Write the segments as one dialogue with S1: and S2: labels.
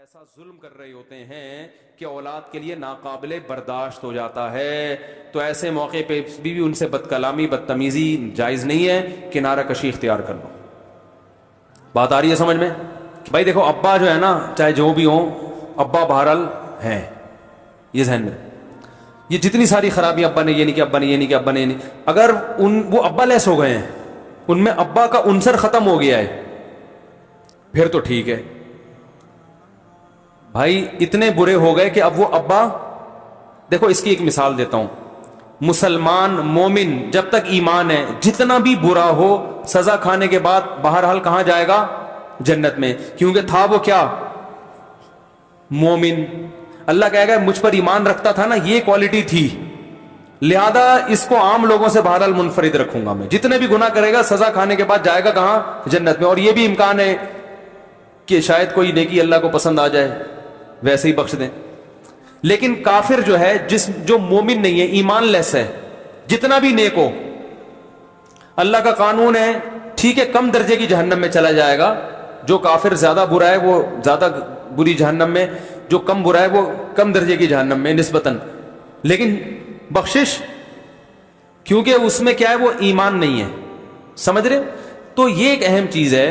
S1: ایسا ظلم کر رہے ہوتے ہیں کہ اولاد کے لیے ناقابل برداشت ہو جاتا ہے. تو ایسے موقع پہ بھی ان سے بد کلامی بدتمیزی جائز نہیں ہے, کنارہ کشی اختیار کر لو. بات آ رہی ہے سمجھ میں؟ بھائی دیکھو ابا جو ہے نا, چاہے جو بھی ہوں, ابا بہرحال ہیں, یہ ذہن میں. یہ جتنی ساری خرابیاں ابا نے یہ نہیں کہ ابا نے یہ نہیں کہ ابا نے یہ نہیں, اگر وہ ابا لیس ہو گئے ہیں, ان میں ابا کا عنصر ختم ہو گیا ہے, پھر تو ٹھیک ہے. بھائی اتنے برے ہو گئے کہ اب وہ ابا, دیکھو اس کی ایک مثال دیتا ہوں. مسلمان مومن جب تک ایمان ہے, جتنا بھی برا ہو سزا کھانے کے بعد بہرحال کہاں جائے گا؟ جنت میں, کیونکہ تھا وہ کیا؟ مومن. اللہ کہے گا مجھ پر ایمان رکھتا تھا نا, یہ کوالٹی تھی, لہذا اس کو عام لوگوں سے بہرحال منفرد رکھوں گا میں. جتنے بھی گناہ کرے گا سزا کھانے کے بعد جائے گا کہاں؟ جنت میں. اور یہ بھی امکان ہے کہ شاید کوئی نیکی اللہ کو پسند آ جائے, ویسے ہی بخش دیں. لیکن کافر جو ہے, جو مومن نہیں ہے, ایمان لیس ہے, جتنا بھی نیک ہو, اللہ کا قانون ہے ٹھیک ہے کم درجے کی جہنم میں چلا جائے گا. جو کافر زیادہ برا ہے وہ زیادہ بری جہنم میں, جو کم برا ہے وہ کم درجے کی جہنم میں نسبتاً, لیکن بخشش, کیونکہ اس میں کیا ہے, وہ ایمان نہیں ہے. سمجھ رہے؟ تو یہ ایک اہم چیز ہے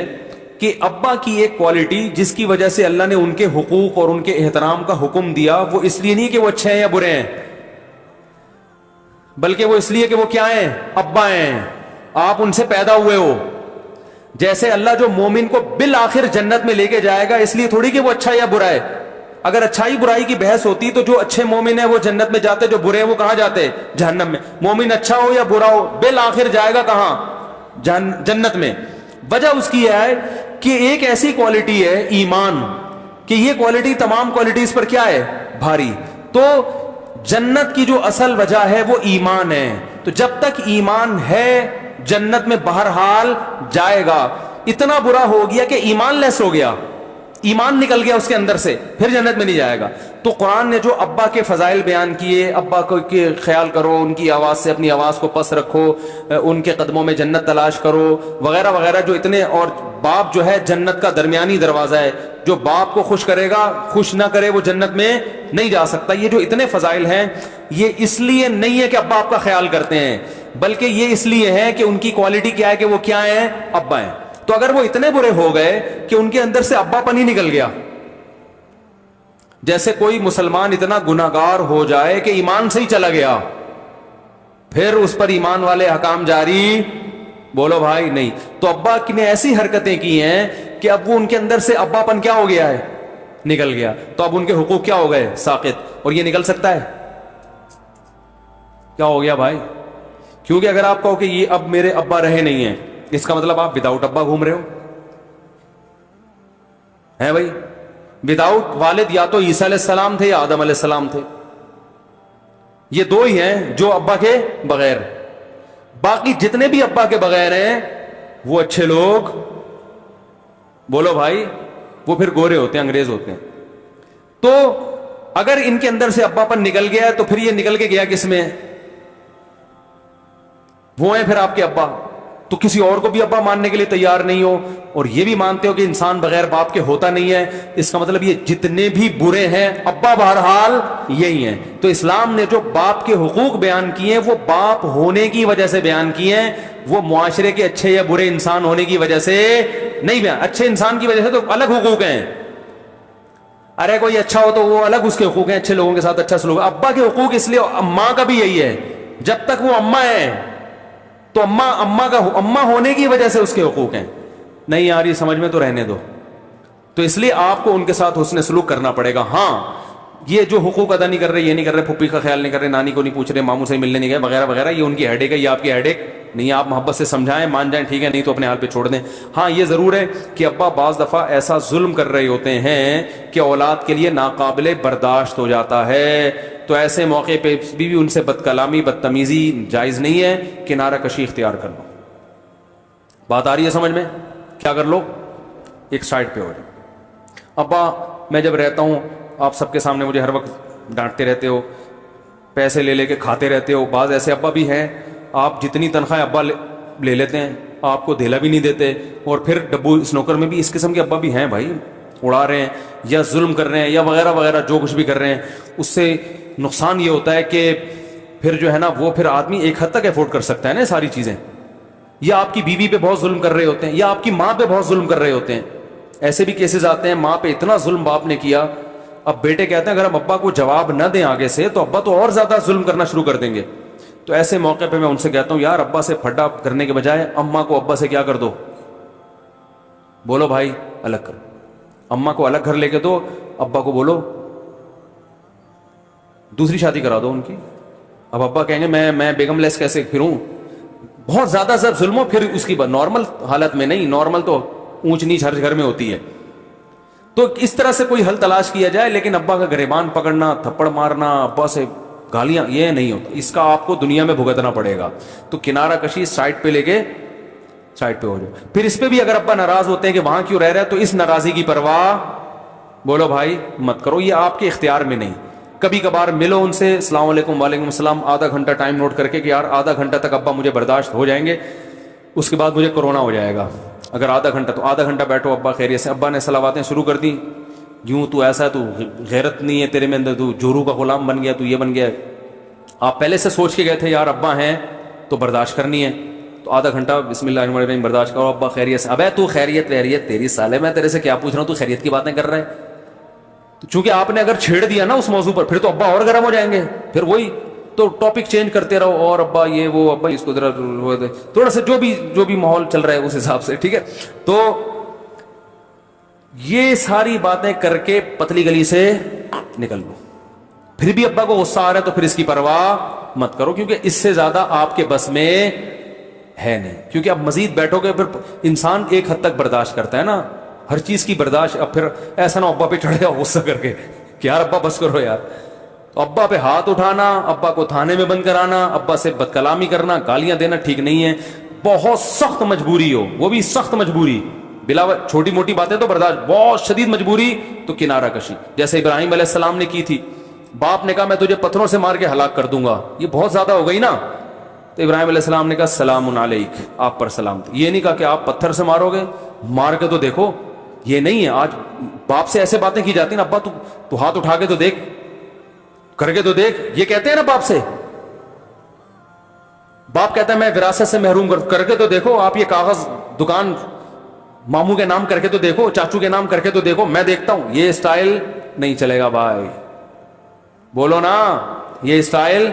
S1: کہ ابا کی ایک کوالٹی جس کی وجہ سے اللہ نے ان کے حقوق اور ان کے احترام کا حکم دیا, وہ اس لیے نہیں کہ وہ اچھے ہیں یا برے ہیں, بلکہ وہ اس لیے کہ وہ کیا ہیں؟ ابا ہیں, آپ ان سے پیدا ہوئے ہو. جیسے اللہ جو مومن کو بالآخر جنت میں لے کے جائے گا, اس لیے تھوڑی کہ وہ اچھا یا برا ہے. اگر اچھائی برائی کی بحث ہوتی تو جو اچھے مومن ہیں وہ جنت میں جاتے, جو برے ہیں وہ کہاں جاتے؟ جہنم میں. مومن اچھا ہو یا برا ہو بالآخر جائے گا کہاں؟ جنت میں. وجہ اس کی ہے کہ ایک ایسی کوالٹی ہے ایمان, کہ یہ کوالٹی تمام کوالٹیز پر کیا ہے؟ بھاری. تو جنت کی جو اصل وجہ ہے وہ ایمان ہے. تو جب تک ایمان ہے جنت میں بہرحال جائے گا. اتنا برا ہو گیا کہ ایمان لیس ہو گیا, ایمان نکل گیا اس کے اندر سے, پھر جنت میں نہیں جائے گا. تو قرآن نے جو ابا کے فضائل بیان کیے, ابا کو کے خیال کرو, ان کی آواز سے اپنی آواز کو پس رکھو, ان کے قدموں میں جنت تلاش کرو وغیرہ وغیرہ, جو اتنے, اور باپ جو ہے جنت کا درمیانی دروازہ ہے, جو باپ کو خوش کرے گا خوش نہ کرے وہ جنت میں نہیں جا سکتا. یہ جو اتنے فضائل ہیں یہ اس لیے نہیں ہے کہ ابا آپ کا خیال کرتے ہیں, بلکہ یہ اس لیے ہے کہ ان کی کوالٹی کیا ہے, کہ وہ کیا ہیں؟ ابا ہیں. تو اگر وہ اتنے برے ہو گئے کہ ان کے اندر سے ابا پن ہی نکل گیا, جیسے کوئی مسلمان اتنا گناہگار ہو جائے کہ ایمان سے ہی چلا گیا, پھر اس پر ایمان والے احکام جاری, بولو بھائی نہیں. تو ابا نے ایسی حرکتیں کی ہیں کہ اب وہ ان کے اندر سے ابا پن کیا ہو گیا ہے؟ نکل گیا. تو اب ان کے حقوق کیا ہو گئے؟ ساقط. اور یہ نکل سکتا ہے؟ کیا ہو گیا بھائی؟ کیونکہ اگر آپ کہو کہ یہ اب میرے ابا رہے نہیں ہیں, اس کا مطلب آپ وداؤٹ ابا گھوم رہے ہو ہیں بھائی. وداؤٹ والد یا تو عیسیٰ علیہ السلام تھے یا آدم علیہ السلام تھے, یہ دو ہی ہیں جو ابا کے بغیر. باقی جتنے بھی ابا کے بغیر ہیں وہ اچھے لوگ, بولو بھائی, وہ پھر گورے ہوتے ہیں, انگریز ہوتے ہیں. تو اگر ان کے اندر سے ابا پن نکل گیا تو پھر یہ نکل کے گیا کس میں؟ وہ ہیں پھر آپ کے ابا. تو کسی اور کو بھی ابا ماننے کے لیے تیار نہیں ہو, اور یہ بھی مانتے ہو کہ انسان بغیر باپ کے ہوتا نہیں ہے, اس کا مطلب یہ جتنے بھی برے ہیں ابا بہرحال یہی ہیں. تو اسلام نے جو باپ کے حقوق بیان کیے ہیں وہ باپ ہونے کی وجہ سے بیان کیے ہیں, وہ معاشرے کے اچھے یا برے انسان ہونے کی وجہ سے نہیں بیان. اچھے انسان کی وجہ سے تو الگ حقوق ہیں, ارے کوئی اچھا ہو تو وہ الگ اس کے حقوق ہیں, اچھے لوگوں کے ساتھ اچھا سلوک. ابا کے حقوق اس لیے, ماں کا بھی یہی ہے, جب تک وہ اماں ہے تو اماں ہونے کی وجہ سے اس کے حقوق ہیں. نہیں آ رہی سمجھ میں تو رہنے دو. تو اس لیے آپ کو ان کے ساتھ حسن سلوک کرنا پڑے گا. ہاں یہ جو حقوق ادا نہیں کر رہے, یہ نہیں کر رہے, پھپھی کا خیال نہیں کر رہے, نانی کو نہیں پوچھ رہے, ماموں سے ملنے نہیں گئے وغیرہ وغیرہ, یہ ان کی ہیڈیک ہے, یہ آپ کی ہیڈیک نہیں ہے. آپ محبت سے سمجھائیں, مان جائیں ٹھیک ہے, نہیں تو اپنے حال پہ چھوڑ دیں. ہاں یہ ضرور ہے کہ ابا بعض دفعہ ایسا ظلم کر رہے ہوتے ہیں کہ اولاد کے لیے ناقابل برداشت ہو جاتا ہے. تو ایسے موقع پہ بھی ان سے بد کلامی بدتمیزی جائز نہیں ہے, کنارہ کشی اختیار کر لو. بات آ رہی ہے سمجھ میں؟ کیا کر لو؟ ایک سائڈ پہ ہو جائے. ابا میں جب رہتا ہوں آپ سب کے سامنے مجھے ہر وقت ڈانٹتے رہتے ہو, پیسے لے لے کے کھاتے رہتے ہو. بعض ایسے ابا بھی ہیں, آپ جتنی تنخواہ ابا لے لیتے ہیں آپ کو دھیلا بھی نہیں دیتے, اور پھر ڈبو سنوکر میں بھی اس قسم کے ابا بھی ہیں بھائی. اڑا رہے ہیں یا ظلم کر رہے ہیں یا وغیرہ وغیرہ جو کچھ بھی کر رہے ہیں، اس سے نقصان یہ ہوتا ہے کہ پھر جو ہے نا وہ پھر آدمی ایک حد تک افورڈ کر سکتا ہے نا ساری چیزیں. یا آپ کی بیوی پہ بہت ظلم کر رہے ہوتے ہیں یا آپ کی ماں پہ بہت ظلم کر رہے ہوتے ہیں. ایسے بھی کیسز آتے ہیں ماں پہ اتنا ظلم باپ نے کیا، اب بیٹے کہتے ہیں اگر ہم ابا کو جواب نہ دیں آگے سے تو ابا تو اور زیادہ ظلم کرنا شروع کر دیں گے. تو ایسے موقع پہ میں ان سے کہتا ہوں یار ابا سے پھڈا کرنے کے بجائے اماں کو ابا سے کیا کر دو، بولو بھائی الگ کر، اماں کو الگ گھر لے کے دو، ابا کو بولو دوسری شادی کرا دو ان کی. اب ابا کہیں گے میں بیگم لیس کیسے پھروں، بہت زیادہ سب ظلم ہو، پھر اس کی نارمل حالت میں نہیں، نارمل تو اونچ نیچ ہر گھر میں ہوتی ہے. تو اس طرح سے کوئی حل تلاش کیا جائے، لیکن ابا کا گریبان پکڑنا، تھپڑ مارنا، ابا سے گالیاں، یہ نہیں ہوتا. اس کا آپ کو دنیا میں بھگتنا پڑے گا. تو کنارہ کشی سائڈ پہ لے کے سائڈ پہ ہو جائے. پھر اس پہ بھی اگر ابا ناراض ہوتے ہیں کہ وہاں کیوں رہ رہا ہے، تو اس ناراضی کی پرواہ بولو بھائی مت کرو، یہ آپ کے اختیار میں نہیں. کبھی کبھار ملو ان سے، السلام علیکم وعلیکم السلام، آدھا گھنٹہ ٹائم نوٹ کر کے کہ یار آدھا گھنٹہ تک ابا مجھے برداشت ہو جائیں گے، اس کے بعد مجھے کورونا ہو جائے گا. اگر آدھا گھنٹہ تو آدھا گھنٹہ بیٹھو، ابا خیریت سے، ابا نے صلواتیں شروع کر دی، یوں تو ایسا ہے، تو غیرت نہیں ہے تیرے میں اندر، تو جورو کا غلام بن گیا، تو یہ بن گیا. آپ پہلے سے سوچ کے گئے تھے یار ابا ہیں تو برداشت کرنی ہے، تو آدھا گھنٹہ بسم اللہ الرحمن الرحیم برداشت کرو، ابا خیریت سے. ابے تو خیریت ویریت تیری سالے، میں تیرے سے کیا پوچھ رہا ہوں، تو خیریت کی باتیں کر رہا ہے. تو چونکہ آپ نے اگر چھیڑ دیا نا اس موضوع پر، پھر تو ابا اور گرم ہو جائیں گے، پھر وہی تو ٹاپک چینج کرتے رہو، اور ابا یہ وہ، ابا اس کو ذرا تھوڑا سا جو بھی ماحول چل رہا ہے اس حساب سے، ٹھیک ہے. تو یہ ساری باتیں کر کے پتلی گلی سے نکل لو. پھر بھی ابا کو غصہ آ رہا ہے تو پھر اس کی پرواہ مت کرو، کیونکہ اس سے زیادہ آپ کے بس میں ہے نہیں. کیونکہ اب مزید بیٹھو گے، پھر انسان ایک حد تک برداشت کرتا ہے نا ہر چیز کی برداشت. اب پھر ایسا نہ ابا پہ چڑھ جاؤ غصہ کر کے کہ یار ابا بس کرو یار. تو ابا پہ ہاتھ اٹھانا، ابا کو تھانے میں بند کرانا، ابا سے بد کلامی کرنا، گالیاں دینا ٹھیک نہیں ہے. بہت سخت مجبوری ہو، وہ بھی سخت مجبوری، بلا چھوٹی موٹی باتیں تو برداشت، بہت شدید مجبوری تو کنارہ کشی، جیسے ابراہیم علیہ السلام نے کی تھی. باپ نے کہا میں تجھے پتھروں سے مار کے ہلاک کر دوں گا، یہ بہت زیادہ ہو گئی نا. تو ابراہیم علیہ السلام نے کہا سلام علیک، آپ پر سلام. یہ نہیں کہا کہ آپ پتھر سے مارو گے، مار کے تو دیکھو. یہ نہیں ہے. آج باپ سے ایسے باتیں کی جاتی نا، ابا تو ہاتھ اٹھا کے تو دیکھ، کر کے تو دیکھ، یہ کہتے ہیں نا باپ سے. باپ کہتا ہے میں وراثت سے محروم کر کے تو دیکھو. آپ یہ کاغذ دکان ماموں کے نام کر کے تو دیکھو، چاچو کے نام کر کے تو دیکھو، میں دیکھتا ہوں. یہ اسٹائل نہیں چلے گا بھائی، بولو نا. یہ اسٹائل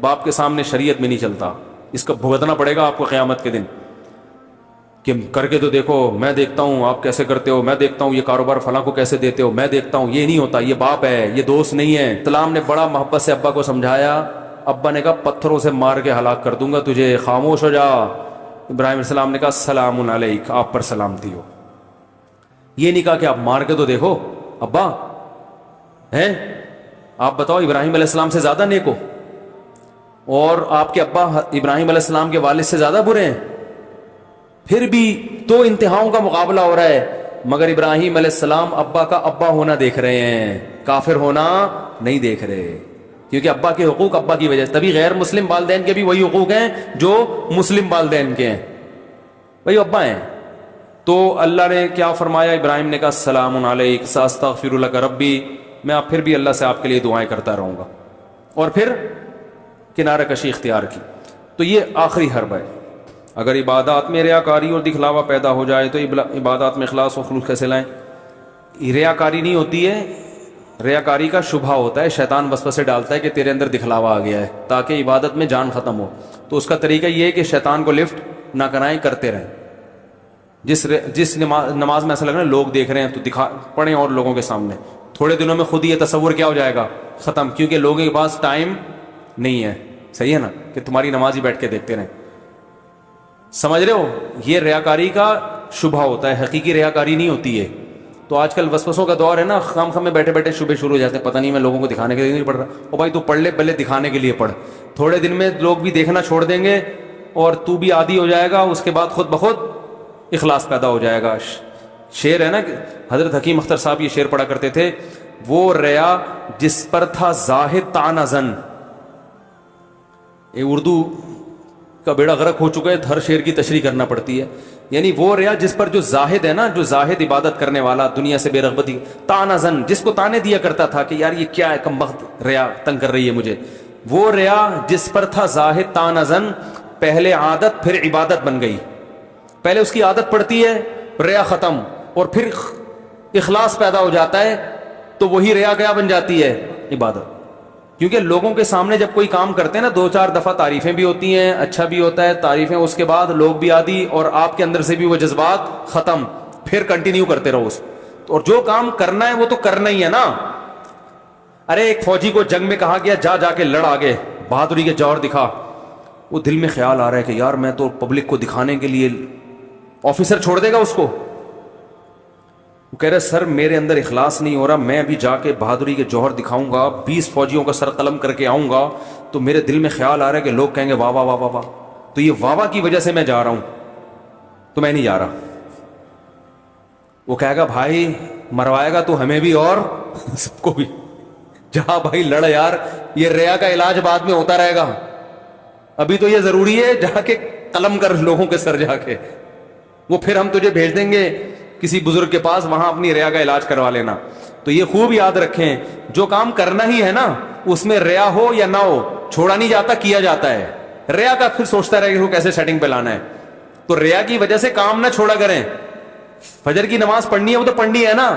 S1: باپ کے سامنے شریعت میں نہیں چلتا. اس کا بھگتنا پڑے گا آپ کو قیامت کے دن کہ کر کے تو دیکھو، میں دیکھتا ہوں آپ کیسے کرتے ہو، میں دیکھتا ہوں یہ کاروبار فلاں کو کیسے دیتے ہو، میں دیکھتا ہوں. یہ نہیں ہوتا، یہ باپ ہے، یہ دوست نہیں ہے. اسلام نے بڑا محبت سے ابا کو سمجھایا. ابا نے کہا پتھروں سے مار کے ہلاک کر دوں گا تجھے، خاموش ہو جا. ابراہیم علیہ السلام نے کہا سلام علیک، آپ پر سلامتی ہو. یہ نہیں کہا کہ آپ مار کے تو دیکھو ابا ہیں. آپ بتاؤ ابراہیم علیہ السلام سے زیادہ نیک ہو اور آپ کے ابا ابراہیم علیہ السلام کے والد سے زیادہ برے ہیں؟ پھر بھی تو انتہاؤں کا مقابلہ ہو رہا ہے، مگر ابراہیم علیہ السلام ابا کا ابا ہونا دیکھ رہے ہیں، کافر ہونا نہیں دیکھ رہے. کیونکہ ابا کے حقوق ابا کی وجہ سے. تبھی غیر مسلم والدین کے بھی وہی حقوق ہیں جو مسلم والدین کے ہیں، وہی ابا ہیں. تو اللہ نے کیا فرمایا؟ ابراہیم نے کہا السلام علیک ساستغفر لک ربی، میں اب پھر بھی اللہ سے آپ کے لیے دعائیں کرتا رہوں گا. اور پھر کنارہ کشی اختیار کی. تو یہ آخری حرب ہے. اگر عبادات میں ریاکاری اور دکھلاوا پیدا ہو جائے تو عبادات میں اخلاص و خلوص کیسے لائیں؟ ریاکاری نہیں ہوتی ہے، ریاکاری کا شبہ ہوتا ہے. شیطان وسوسے ڈالتا ہے کہ تیرے اندر دکھلاوا آ گیا ہے تاکہ عبادت میں جان ختم ہو. تو اس کا طریقہ یہ ہے کہ شیطان کو لفٹ نہ کرائیں، کرتے رہیں. جس نماز میں ایسا لگ رہا ہے لوگ دیکھ رہے ہیں تو پڑھیں اور لوگوں کے سامنے. تھوڑے دنوں میں خود یہ تصور کیا ہو جائے گا؟ ختم. کیونکہ لوگوں کے پاس ٹائم نہیں ہے. صحیح ہے نا کہ تمہاری نماز ہی بیٹھ کے دیکھتے رہیں. سمجھ رہے ہو؟ یہ ریاکاری کا شبہ ہوتا ہے، حقیقی ریاکاری نہیں ہوتی ہے. تو آج کل وسوسوں کا دور ہے نا، خام خام میں بیٹھے بیٹھے شبے شروع ہو جاتے ہیں. پتہ نہیں میں لوگوں کو دکھانے کے لیے نہیں پڑھ رہا. او بھائی تو پڑھ لے، پہلے دکھانے کے لیے پڑھ. تھوڑے دن میں لوگ بھی دیکھنا چھوڑ دیں گے اور تو بھی عادی ہو جائے گا. اس کے بعد خود بخود اخلاص پیدا ہو جائے گا. شعر ہے نا، حضرت حکیم اختر صاحب یہ شعر پڑھا کرتے تھے، وہ ریا جس پر تھا زاہد طعنہ زن. یہ اردو کا بیڑا غرق ہو چکا ہے, ہر شعر کی تشریح کرنا پڑتی ہے. یعنی وہ ریا جس پر جو زاہد ہے نا, جو زاہد عبادت کرنے والا, دنیا سے بے رغبتی, تانا زن, جس کو تانے دیا کرتا تھا کہ یار یہ کیا ہے کمبخت ریا تنگ کر رہی ہے مجھے, وہ ریا جس پر تھا زاہد تانا زن, پہلے عادت پھر عبادت بن گئی. پہلے اس کی عادت پڑتی ہے, ریا ختم, اور پھر اخلاص پیدا ہو جاتا ہے, تو وہی ریا کیا بن جاتی ہے, عبادت. کیونکہ لوگوں کے سامنے جب کوئی کام کرتے ہیں نا, 2-4 دفعہ تعریفیں بھی ہوتی ہیں, اچھا بھی ہوتا ہے, تعریفیں, اس کے بعد لوگ بھی عادی, اور آپ کے اندر سے بھی وہ جذبات ختم, پھر کنٹینیو کرتے رہو اس. اور جو کام کرنا ہے وہ تو کرنا ہی ہے نا. ارے ایک فوجی کو جنگ میں کہا گیا جا کے لڑ آگے, بہادری کے جوہر دکھا. وہ دل میں خیال آ رہا ہے کہ یار میں تو پبلک کو دکھانے کے لیے, آفیسر چھوڑ دے گا اس کو؟ وہ کہہ رہے سر میرے اندر اخلاص نہیں ہو رہا, میں ابھی جا کے بہادری کے جوہر دکھاؤں گا, 20 فوجیوں کا سر قلم کر کے آؤں گا, تو میرے دل میں خیال آ رہا ہے کہ لوگ کہیں گے واہ واہ واہ واہ واہ, تو یہ واہ واہ کی وجہ سے میں جا رہا ہوں, تو میں نہیں جا رہا. وہ کہے گا بھائی مروائے گا تو ہمیں بھی اور سب کو بھی, جہاں بھائی لڑ یار, یہ ریا کا علاج بعد میں ہوتا رہے گا, ابھی تو یہ ضروری ہے جا کے قلم کر لوگوں کے سر جا کے, وہ پھر ہم تجھے بھیج دیں گے کسی بزرگ کے پاس, وہاں اپنی ریا کا علاج کروا لینا. تو یہ خوب یاد رکھیں, جو کام کرنا ہی ہے نا اس میں ریا ہو یا نہ ہو, چھوڑا نہیں جاتا, کیا جاتا ہے. ریا کا پھر سوچتا رہے کہ وہ کیسے سیٹنگ پہ لانا ہے, تو ریا کی وجہ سے کام نہ چھوڑا کریں. فجر کی نماز پڑھنی ہے وہ تو پڑھنی ہے نا,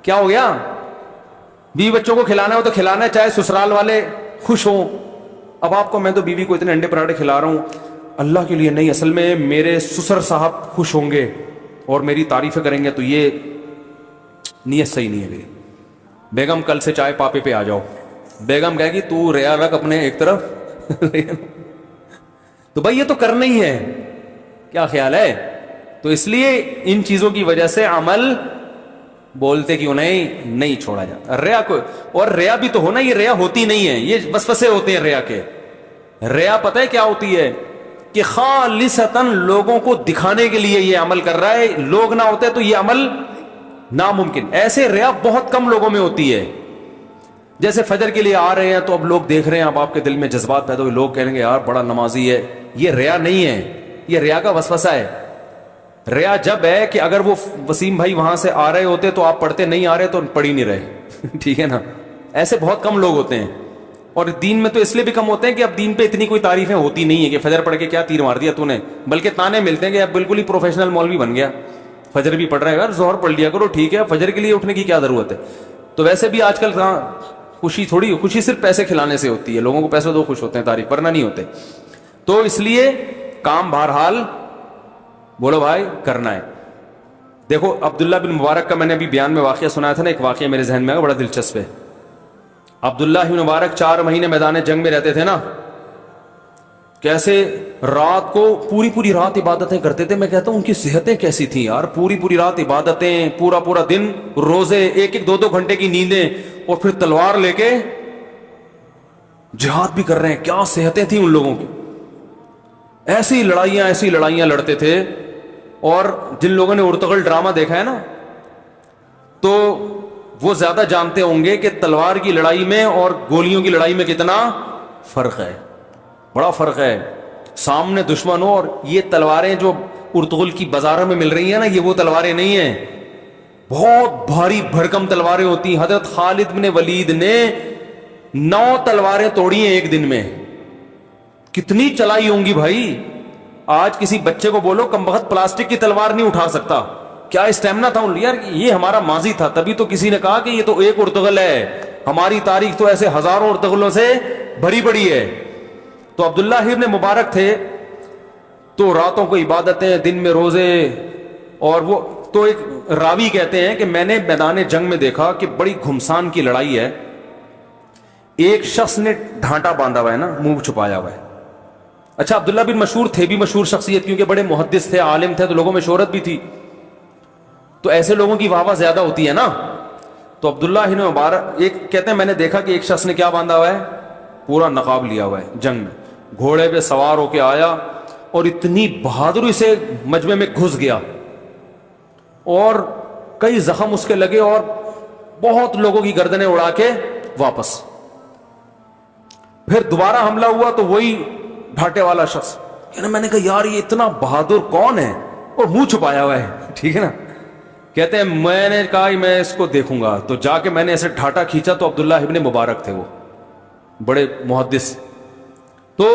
S1: کیا ہو گیا, بیوی بچوں کو کھلانا ہے وہ تو کھلانا ہے, چاہے سسرال والے خوش ہوں. اب آپ کو, میں تو بیوی کو اتنے انڈے پراٹھے کھلا رہا ہوں اللہ کے لیے نہیں, اصل میں میرے سسر صاحب خوش ہوں گے اور میری تعریفیں کریں گے, تو یہ نیت صحیح نہیں ہے میری. بیگم کل سے چائے پاپے پہ آ جاؤ. بیگم کہے گی تو ریا رکھ اپنے ایک طرف, تو بھائی یہ تو کرنا ہی ہے, کیا خیال ہے. تو اس لیے ان چیزوں کی وجہ سے عمل بولتے کیوں نہیں چھوڑا جاتا. ریا کو, اور ریا بھی تو ہونا, یہ ریا ہوتی نہیں ہے, یہ وسوسے ہوتے ہیں ریا کے. ریا پتہ ہے کیا ہوتی ہے, کہ خالصتاً لوگوں کو دکھانے کے لیے یہ عمل کر رہا ہے, لوگ نہ ہوتے تو یہ عمل ناممکن. ایسے ریا بہت کم لوگوں میں ہوتی ہے. جیسے فجر کے لیے آ رہے ہیں تو اب لوگ دیکھ رہے ہیں, اب آپ کے دل میں جذبات پیدا ہوئے, لوگ کہیں گے یار بڑا نمازی ہے. یہ ریا نہیں ہے, یہ ریا کا وسوسہ ہے. ریا جب ہے کہ اگر وہ وسیم بھائی وہاں سے آ رہے ہوتے تو آپ پڑھتے, نہیں آ رہے تو پڑھ ہی نہیں رہے. ٹھیک ہے نا, ایسے بہت کم لوگ ہوتے ہیں. اور دین میں تو اس لیے بھی کم ہوتے ہیں کہ اب دین پہ اتنی کوئی تعریفیں ہوتی نہیں ہے کہ فجر پڑھ کے کیا تیر مار دیا تو نے, بلکہ تانے ملتے ہیں کہ اب بالکل ہی پروفیشنل مولوی بن گیا, فجر بھی پڑھ رہا ہے, یار ظہر پڑھ لیا کرو, ٹھیک ہے, فجر کے لیے اٹھنے کی کیا ضرورت ہے. تو ویسے بھی آج کل خوشی تھوڑی, خوشی صرف پیسے کھلانے سے ہوتی ہے, لوگوں کو پیسے دو خوش ہوتے ہیں, تعریف ورنہ نہیں ہوتے. تو اس لیے کام بہرحال بولو بھائی کرنا ہے. دیکھو عبداللہ بن مبارک کا میں نے ابھی بیان میں واقعہ سنایا تھا نا, ایک واقعہ میرے ذہن میں آیا, بڑا دلچسپ ہے. عبداللہ بن مبارک 4 مہینے میدان جنگ میں رہتے تھے نا, کیسے رات کو پوری رات عبادتیں کرتے تھے. میں کہتا ہوں ان کی صحتیں کیسی تھیں یار, پوری رات عبادتیں, پورا دن روزے, 1-2 گھنٹے کی نیندیں, اور پھر تلوار لے کے جہاد بھی کر رہے ہیں. کیا صحتیں تھیں ان لوگوں کی. ایسی لڑائیاں لڑتے تھے. اور جن لوگوں نے ارطغرل ڈرامہ دیکھا ہے نا, تو وہ زیادہ جانتے ہوں گے کہ تلوار کی لڑائی میں اور گولیوں کی لڑائی میں کتنا فرق ہے, بڑا فرق ہے. سامنے دشمن ہو, اور یہ تلواریں جو ارطغرل کی بازاروں میں مل رہی ہیں نا, یہ وہ تلواریں نہیں ہیں, بہت بھاری بھرکم تلواریں ہوتی ہیں. حضرت خالد بن ولید نے 9 تلواریں توڑی ہیں ایک دن میں. کتنی چلائی ہوں گی بھائی. آج کسی بچے کو بولو کم بخت پلاسٹک کی تلوار نہیں اٹھا سکتا, کیا اسٹیمنا تھا یار. یہ ہمارا ماضی تھا, تبھی تو کسی نے کہا کہ یہ تو ایک ارطغرل ہے, ہماری تاریخ تو ایسے ہزاروں ارطغرلوں سے بھری پڑی ہے. تو عبداللہ ابن مبارک تھے, تو راتوں کو عبادتیں, دن میں روزے. اور وہ تو ایک راوی کہتے ہیں کہ میں نے میدان جنگ میں دیکھا کہ بڑی گھمسان کی لڑائی ہے. ایک شخص نے ڈھانٹا باندھا ہوا ہے نا, منہ چھپایا ہوا ہے. اچھا عبداللہ بن مشہور تھے بھی مشہور شخصیت, کیونکہ بڑے محدث تھے, عالم تھے, تو لوگوں میں شہرت بھی تھی. تو ایسے لوگوں کی واہ واہ زیادہ ہوتی ہے نا. تو عبداللہ بن مبارک ایک کہتے ہیں میں نے دیکھا کہ ایک شخص نے کیا باندھا ہوا ہے, پورا نقاب لیا ہوا ہے. جنگ میں گھوڑے پہ سوار ہو کے آیا, اور اتنی بہادری سے مجمع میں گھس گیا, اور کئی زخم اس کے لگے, اور بہت لوگوں کی گردنیں اڑا کے واپس. پھر دوبارہ حملہ ہوا تو وہی ڈھاٹے والا شخص کہنا میں نے کہا یار یہ اتنا بہادر کون ہے اور منہ چھپایا ہوا ہے, ٹھیک ہے نا. کہتے ہیں میں نے کہا میں اس کو دیکھوں گا, تو جا کے میں نے ایسے ٹھاٹا کھینچا تو عبداللہ ابن مبارک تھے, وہ بڑے محدث. تو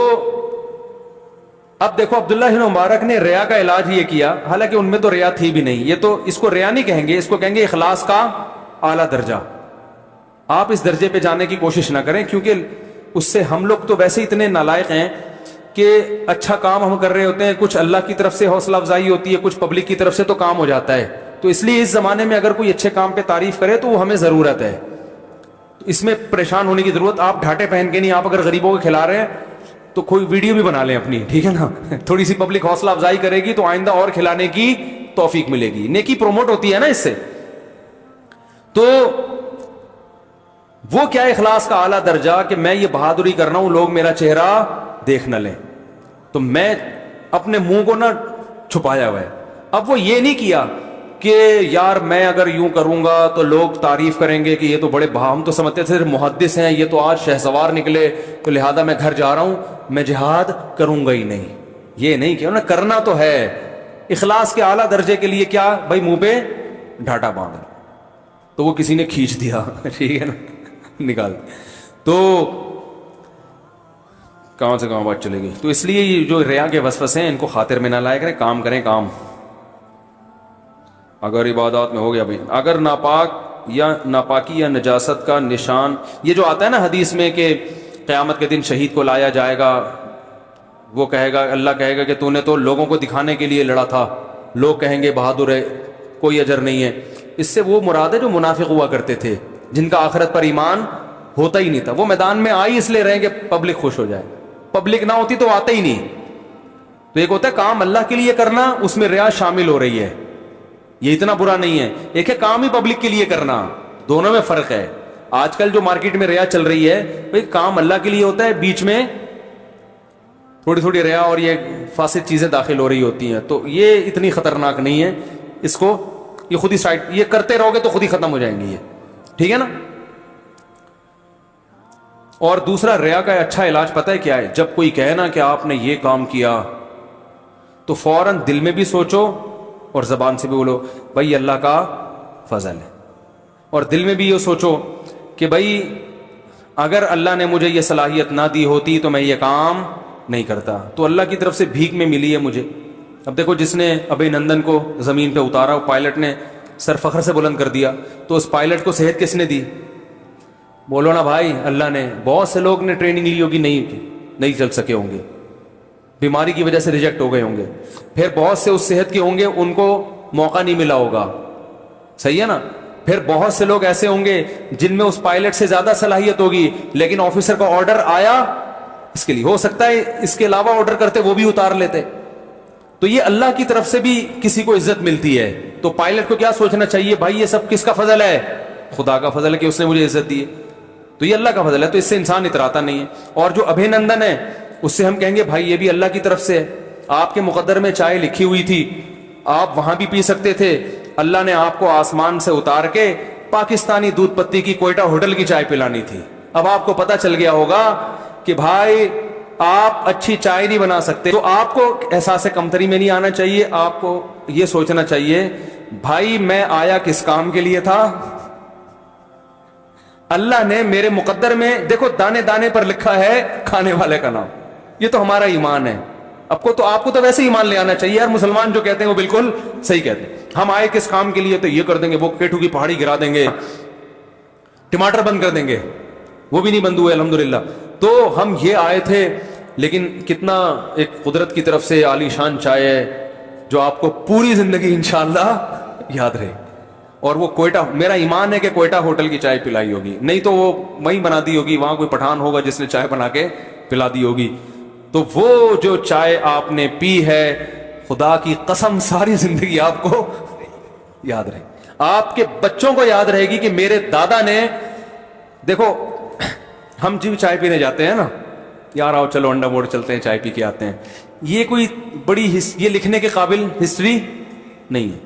S1: اب دیکھو عبداللہ ابن مبارک نے ریا کا علاج یہ کیا, حالانکہ ان میں تو ریا تھی بھی نہیں, یہ تو اس کو ریا نہیں کہیں گے, اس کو کہیں گے اخلاص کا اعلیٰ درجہ. آپ اس درجے پہ جانے کی کوشش نہ کریں, کیونکہ اس سے ہم لوگ تو ویسے اتنے نالائق ہیں کہ اچھا کام ہم کر رہے ہوتے ہیں, کچھ اللہ کی طرف سے حوصلہ افزائی ہوتی ہے, کچھ پبلک کی طرف سے, تو کام ہو جاتا ہے. تو اس لیے اس زمانے میں اگر کوئی اچھے کام پہ تعریف کرے تو وہ ہمیں ضرورت ہے, اس میں پریشان ہونے کی ضرورت. آپ ڈھاٹے پہن کے نہیں, آپ اگر غریبوں کو کھلا رہے ہیں تو کوئی ویڈیو بھی بنا لیں اپنی, ٹھیک ہے نا, تھوڑی سی پبلک حوصلہ افزائی کرے گی تو آئندہ اور کھلانے کی توفیق ملے گی, نیکی پروموٹ ہوتی ہے نا اس سے. تو وہ کیا اخلاص کا اعلیٰ درجہ کہ میں یہ بہادری کر رہا ہوں, لوگ میرا چہرہ دیکھ نہ لیں, تو میں اپنے منہ کو نہ چھپایا ہوا ہے. اب وہ یہ نہیں کیا کہ یار میں اگر یوں کروں گا تو لوگ تعریف کریں گے کہ یہ تو بڑے ہم تو سمجھتے تھے محدث ہیں, یہ تو آج شہسوار نکلے, تو لہذا میں گھر جا رہا ہوں, میں جہاد کروں گا ہی نہیں. یہ نہیں کیا, انہیں کرنا تو ہے. اخلاص کے اعلیٰ درجے کے لیے کیا بھائی, منہ پہ ڈھاٹا باندھ, تو وہ کسی نے کھینچ دیا, ٹھیک ہے نا, نکال. تو کہاں سے کہاں بات چلے گی. تو اس لیے یہ جو ریا کے وسوسے ہیں ان کو خاطر میں نہ لائے کریں, کام کریں کام. اگر عبادات میں ہو گیا بھائی, اگر ناپاکی یا نجاست کا نشان, یہ جو آتا ہے نا حدیث میں کہ قیامت کے دن شہید کو لایا جائے گا, وہ کہے گا, اللہ کہے گا کہ تو نے تو لوگوں کو دکھانے کے لیے لڑا تھا, لوگ کہیں گے بہادر ہے, کوئی اجر نہیں ہے. اس سے وہ مراد ہے جو منافق ہوا کرتے تھے, جن کا آخرت پر ایمان ہوتا ہی نہیں تھا. وہ میدان میں آئی اس لیے رہیں کہ پبلک خوش ہو جائے, پبلک نہ ہوتی تو آتے ہی نہیں. تو ایک ہوتا ہے کام اللہ کے لیے کرنا, اس میں ریا شامل ہو رہی ہے, یہ اتنا برا نہیں ہے. ایک ہے کام ہی پبلک کے لیے کرنا, دونوں میں فرق ہے. آج کل جو مارکیٹ میں ریا چل رہی ہے, بھئی کام اللہ کے لیے ہوتا ہے, بیچ میں تھوڑی تھوڑی ریا اور یہ فاسد چیزیں داخل ہو رہی ہوتی ہیں, تو یہ اتنی خطرناک نہیں ہے. اس کو یہ خود ہی سائڈ, یہ کرتے رہو گے تو خود ہی ختم ہو جائیں گی یہ, ٹھیک ہے نا. اور دوسرا ریا کا اچھا علاج پتہ ہے کیا ہے, جب کوئی کہے نا کہ آپ نے یہ کام کیا, تو فوراً دل میں بھی سوچو اور زبان سے بھی بولو بھائی اللہ کا فضل ہے, اور دل میں بھی یہ سوچو کہ بھائی اگر اللہ نے مجھے یہ صلاحیت نہ دی ہوتی تو میں یہ کام نہیں کرتا, تو اللہ کی طرف سے بھیک میں ملی ہے مجھے. اب دیکھو جس نے ابھی نندن کو زمین پہ اتارا, وہ پائلٹ نے سر فخر سے بلند کر دیا, تو اس پائلٹ کو صحت کس نے دی؟ بولو نا بھائی, اللہ نے. بہت سے لوگ نے ٹریننگ لی ہوگی, نہیں چل سکے ہوں گے, بیماری کی وجہ سے ریجیکٹ ہو گئے ہوں گے. پھر بہت سے اس صحت کے ہوں گے, ان کو موقع نہیں ملا ہوگا, صحیح ہے نا. پھر بہت سے لوگ ایسے ہوں گے جن میں اس پائلٹ سے زیادہ صلاحیت ہوگی, لیکن آفیسر کا آرڈر آیا اس کے لیے, ہو سکتا ہے اس کے علاوہ آرڈر کرتے وہ بھی اتار لیتے. تو یہ اللہ کی طرف سے بھی کسی کو عزت ملتی ہے. تو پائلٹ کو کیا سوچنا چاہیے, بھائی یہ سب کس کا فضل ہے؟ خدا کا فضل ہے کہ اس نے مجھے عزت دی ہے, تو یہ اللہ کا فضل ہے. تو اس سے انسان اتراتا نہیں ہے. اور جو ابھی نندن ہے اس سے ہم کہیں گے بھائی یہ بھی اللہ کی طرف سے ہے. آپ کے مقدر میں چائے لکھی ہوئی تھی, آپ وہاں بھی پی سکتے تھے, اللہ نے آپ کو آسمان سے اتار کے پاکستانی دودھ پتی کی کوئٹہ ہوٹل کی چائے پلانی تھی. اب آپ کو پتا چل گیا ہوگا کہ بھائی آپ اچھی چائے نہیں بنا سکتے, تو آپ کو احساس کمتری میں نہیں آنا چاہیے. آپ کو یہ سوچنا چاہیے بھائی میں آیا کس کام کے لیے تھا. اللہ نے میرے مقدر میں دیکھو دانے دانے پر لکھا ہے کھانے والے کا نام, یہ تو ہمارا ایمان ہے. آپ کو تو ویسے ایمان لے آنا چاہیے یار. مسلمان جو کہتے ہیں وہ بالکل صحیح کہتے ہیں. ہم آئے کس کام کے لیے, تو یہ کر دیں گے, وہ کیٹو کی پہاڑی گرا دیں گے, ٹماٹر بند کر دیں گے, وہ بھی نہیں بند ہوئے الحمدللہ. تو ہم یہ آئے تھے, لیکن کتنا ایک قدرت کی طرف سے عالی شان چائے ہے جو آپ کو پوری زندگی انشاءاللہ یاد رہے. اور وہ کوئٹہ, میرا ایمان ہے کہ کوئٹہ ہوٹل کی چائے پلائی ہوگی, نہیں تو وہ وہیں بنا دی ہوگی, وہاں کوئی پٹھان ہوگا جس نے چائے بنا کے پلا دی ہوگی. تو وہ جو چائے آپ نے پی ہے, خدا کی قسم ساری زندگی آپ کو یاد رہے. آپ کے بچوں کو یاد رہے گی کہ میرے دادا نے, دیکھو ہم جب چائے پینے جاتے ہیں نا, یار آؤ چلو انڈا موڑ چلتے ہیں چائے پی کے آتے ہیں, یہ کوئی بڑی یہ لکھنے کے قابل ہسٹری نہیں ہے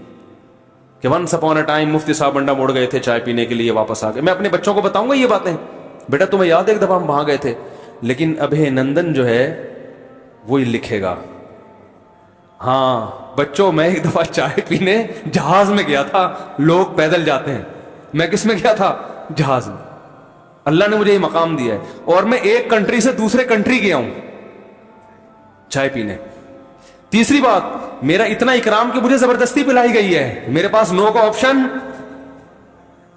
S1: کہ ونس اپون اے ٹائم مفتی صاحب انڈا موڑ گئے تھے چائے پینے کے لیے, واپس آ گئے. میں اپنے بچوں کو بتاؤں گا یہ باتیں, بیٹا تمہیں یاد ہے ایک دفعہ ہم وہاں گئے تھے. لیکن ابھی نندن جو ہے وہی لکھے گا ہاں بچوں، میں ایک دفعہ چائے پینے جہاز میں گیا تھا. لوگ پیدل جاتے ہیں، میں کس میں گیا تھا؟ جہاز میں. اللہ نے مجھے یہ مقام دیا ہے. اور میں ایک کنٹری سے دوسرے کنٹری گیا ہوں چائے پینے. تیسری بات، میرا اتنا اکرام کہ مجھے زبردستی پلائی گئی ہے، میرے پاس نو کا آپشن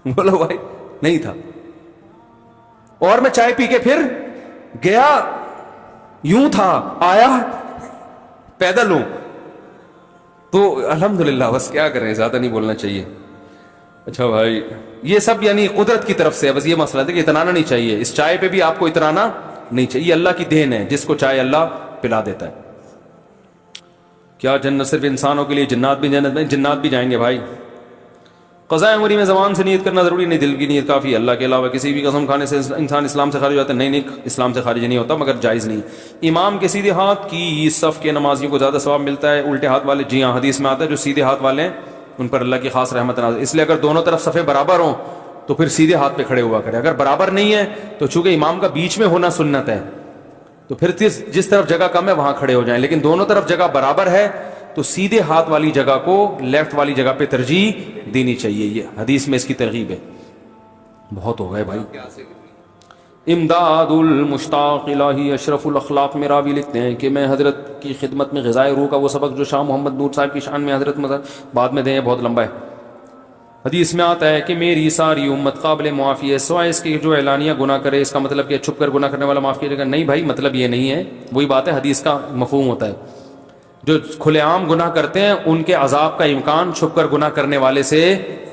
S1: بولو بھائی نہیں تھا. اور میں چائے پی کے پھر گیا، یوں تھا، آیا پیدل ہوں. تو الحمدللہ. بس کیا کریں، زیادہ نہیں بولنا چاہیے. اچھا بھائی، یہ سب یعنی قدرت کی طرف سے ہے. بس یہ مسئلہ ہے کہ اترانا نہیں چاہیے. اس چائے پہ بھی آپ کو اترانا نہیں چاہیے. یہ اللہ کی دین ہے، جس کو چائے اللہ پلا دیتا ہے. کیا جنت صرف انسانوں کے لیے؟ جنات بھی جنت میں، جنات بھی جائیں گے بھائی. قضاء عمری میں زبان سے نیت کرنا ضروری نہیں، دل کی نیت کافی ہے. اللہ کے علاوہ کسی بھی قسم کھانے سے انسان اسلام سے خارج ہوتا ہے؟ نہیں، اسلام سے خارج نہیں ہوتا، مگر جائز نہیں. امام کے سیدھے ہاتھ کی صف کے نمازیوں کو زیادہ ثواب ملتا ہے الٹے ہاتھ والے. جی ہاں، حدیث میں آتا ہے جو سیدھے ہاتھ والے ہیں ان پر اللہ کی خاص رحمت نازل. اس لیے اگر دونوں طرف صفیں برابر ہوں تو پھر سیدھے ہاتھ پہ کھڑے ہوا کرے. اگر برابر نہیں ہے تو چونکہ امام کا بیچ میں ہونا سنت ہے تو پھر جس طرف جگہ کم ہے وہاں کھڑے ہو جائیں. لیکن دونوں طرف جگہ برابر ہے تو سیدھے ہاتھ والی جگہ کو لیفٹ والی جگہ پہ ترجیح دینی چاہیے. یہ حدیث میں اس کی ترغیب ہے. بہت ہو گئے بھائی. امداد المشتاق الہی اشرف الاخلاق میں راوی لکھتے ہیں کہ میں حضرت کی خدمت میں غذائے روح کا وہ سبق جو شاہ محمد نور صاحب کی شان میں حضرت بعد میں دیں، بہت لمبا ہے. حدیث میں آتا ہے کہ میری ساری امت قابل معافی ہے سوائے اس کے جو اعلانیہ گناہ کرے. اس کا مطلب کہ چھپ کر گناہ کرنے والا معاف کیا جائے گا؟ نہیں بھائی، مطلب یہ نہیں ہے. وہی بات ہے، حدیث کا مفہوم ہوتا ہے. جو کھلے عام گناہ کرتے ہیں ان کے عذاب کا امکان چھپ کر گناہ کرنے والے سے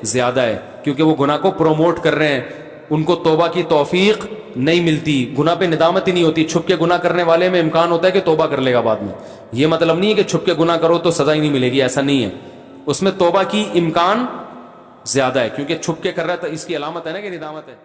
S1: زیادہ ہے، کیونکہ وہ گناہ کو پروموٹ کر رہے ہیں. ان کو توبہ کی توفیق نہیں ملتی، گناہ پہ ندامت ہی نہیں ہوتی. چھپ کے گناہ کرنے والے میں امکان ہوتا ہے کہ توبہ کر لے گا بعد میں. یہ مطلب نہیں ہے کہ چھپ کے گناہ کرو تو سزا ہی نہیں ملے گی، ایسا نہیں ہے. اس میں توبہ کی امکان زیادہ ہے، کیونکہ چھپ کے کر رہا ہے تو اس کی علامت ہے نا کہ ندامت ہے.